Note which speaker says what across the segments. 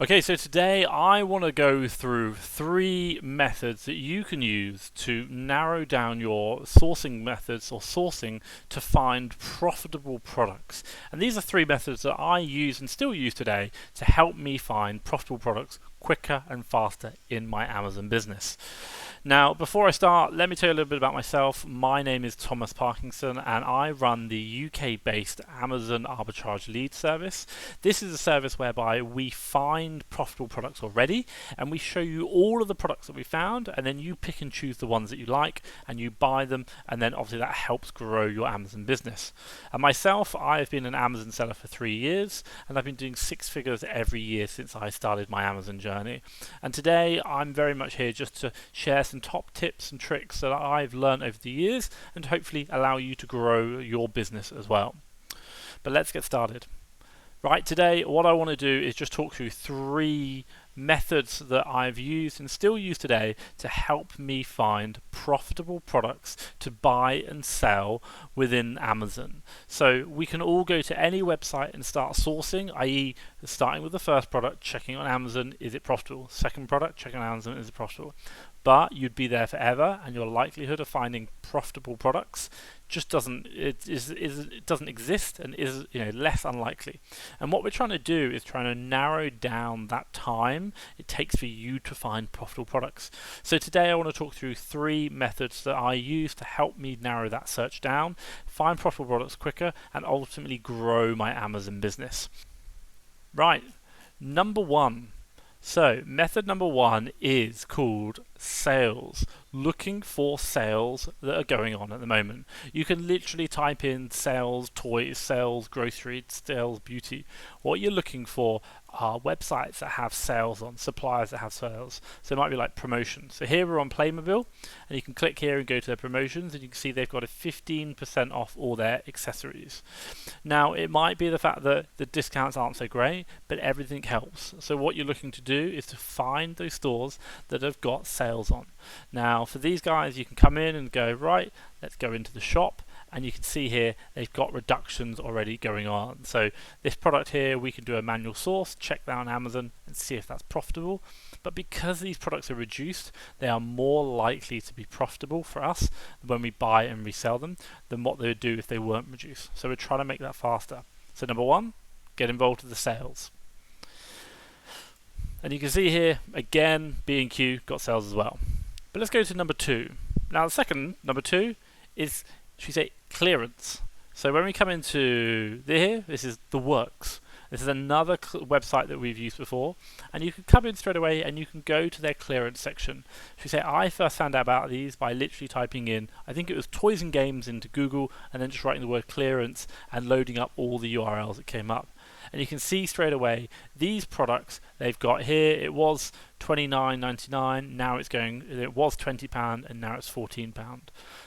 Speaker 1: Okay, so today I want to go through three methods that you can use to narrow down your sourcing methods or sourcing to find profitable products. And these are three methods that I use and still use today to help me find profitable products quicker and faster in my Amazon business. Now, before I start, let me tell you a little bit about myself. My name is Thomas Parkinson, and I run the UK-based Amazon Arbitrage lead service. This is a service whereby we find profitable products already, and we show you all of the products that we found, and then you pick and choose the ones that you like, and you buy them, and then obviously that helps grow your Amazon business. And myself, I've been an Amazon seller for 3 years, and I've been doing six figures every year since I started my Amazon journey. And today, I'm very much here just to share some top tips and tricks that I've learned over the years and hopefully allow you to grow your business as well. But let's get started. Right, today what I want to do is just talk through three methods that I've used and still use today to help me find profitable products to buy and sell within Amazon. So we can all go to any website and start sourcing, i.e. starting with the first product, checking on Amazon, is it profitable? Second product, checking on Amazon, is it profitable? But you'd be there forever, and your likelihood of finding profitable products just doesn't exist and is less unlikely. And what we're trying to do is trying to narrow down that time it takes for you to find profitable products. So today I want to talk through three methods that I use to help me narrow that search down, find profitable products quicker, and ultimately grow my Amazon business. Right, number one. So method number one is called sales. Looking for sales that are going on at the moment. You can literally type in sales toys, sales grocery, sales beauty. What you're looking for are websites that have sales on, suppliers that have sales. So it might be like promotions. So here we're on Playmobil, and you can click here and go to their promotions, and you can see they've got a 15% off all their accessories. Now it might be the fact that the discounts aren't so great, but everything helps. So what you're looking to do is to find those stores that have got sales on. Now for these guys, you can come in and go, right, let's go into the shop, and you can see here they've got reductions already going on. So this product here, we can do a manual source, check that on Amazon and see if that's profitable. But because these products are reduced, they are more likely to be profitable for us when we buy and resell them than what they would do if they weren't reduced. So we're trying to make that faster. So number one, get involved with the sales. And you can see here, again, B&Q got sales as well. But let's go to number two. Now number two is, should we say, clearance. So when we come into here, this is the works. This is another website that we've used before, and you can come in straight away and you can go to their clearance section. Should we say, I first found out about these by literally typing in, I think it was toys and games into Google, and then just writing the word clearance and loading up all the URLs that came up. And you can see straight away these products they've got here. It was £29.99. Now it was £20 and now it's £14.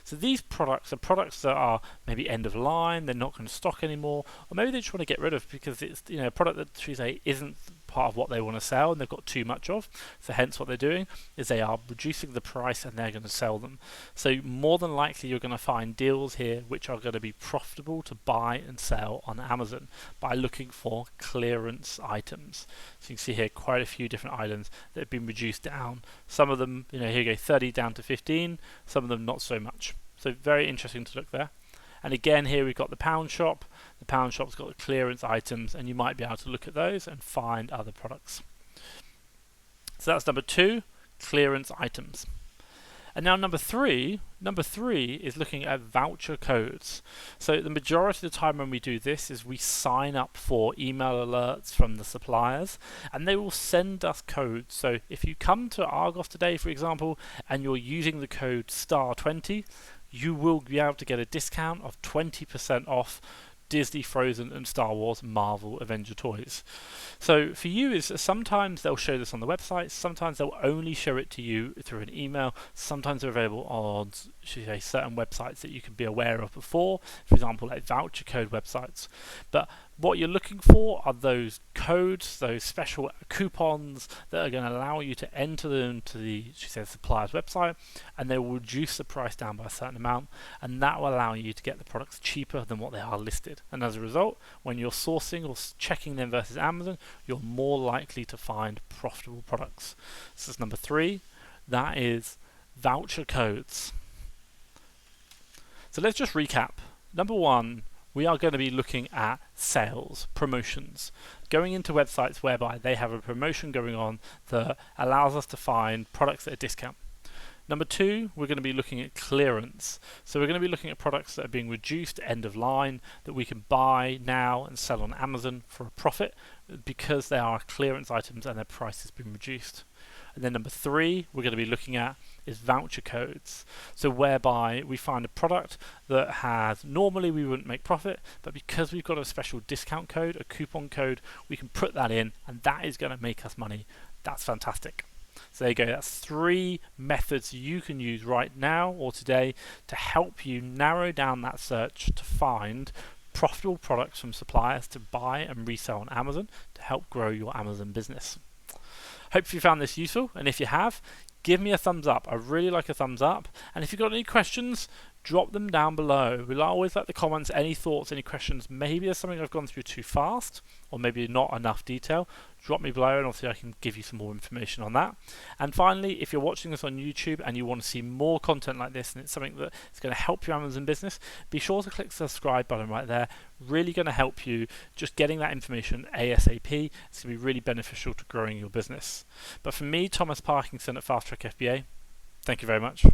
Speaker 1: So these products are products that are maybe end of line. They're not going to stock anymore, or maybe they just want to get rid of because it's a product that should say isn't part of what they want to sell and they've got too much of. So hence what they're doing is they are reducing the price and they're going to sell them. So more than likely you're going to find deals here which are going to be profitable to buy and sell on Amazon by looking for clearance items. So you can see here quite a few different items that have been reduced down. Some of them, here you go, 30 down to 15, some of them not so much. So very interesting to look there. And again, here we've got the pound shop. The pound shop's got the clearance items, and you might be able to look at those and find other products. So that's number two, clearance items. And now number three is looking at voucher codes. So the majority of the time when we do this is we sign up for email alerts from the suppliers, and they will send us codes. So if you come to Argos today, for example, and you're using the code STAR20, you will be able to get a discount of 20% off Disney, Frozen and Star Wars, Marvel, Avenger toys. So for you is sometimes they'll show this on the website, sometimes they'll only show it to you through an email, sometimes they're available on certain websites that you can be aware of before, for example like voucher code websites. But What you're looking for are those codes, those special coupons that are going to allow you to enter them to the, she says, supplier's website, and they will reduce the price down by a certain amount, and that will allow you to get the products cheaper than what they are listed. And as a result, when you're sourcing or checking them versus Amazon, you're more likely to find profitable products. This is number 3. That is voucher codes. So let's just recap. Number 1, we are going to be looking at sales, promotions, going into websites whereby they have a promotion going on that allows us to find products at a discount. Number 2, we're going to be looking at clearance. So we're going to be looking at products that are being reduced end of line that we can buy now and sell on Amazon for a profit because they are clearance items and their price has been reduced. And then number 3, we're going to be looking at is voucher codes. So whereby we find a product that has, normally we wouldn't make profit, but because we've got a special discount code, a coupon code, we can put that in and that is going to make us money. That's fantastic. So there you go, that's 3 methods you can use right now or today to help you narrow down that search to find profitable products from suppliers to buy and resell on Amazon to help grow your Amazon business. Hope you found this useful, and if you have, give me a thumbs up. I really like a thumbs up, and if you've got any questions, drop them down below. We'll always like the comments, any thoughts, any questions. Maybe there's something I've gone through too fast, or maybe not enough detail. Drop me below and obviously I can give you some more information on that. And finally, if you're watching this on YouTube and you want to see more content like this and it's something that is going to help your Amazon business, be sure to click the subscribe button right there. Really going to help you just getting that information ASAP. It's going to be really beneficial to growing your business. But for me, Thomas Parkinson at FastTrackFBA, thank you very much.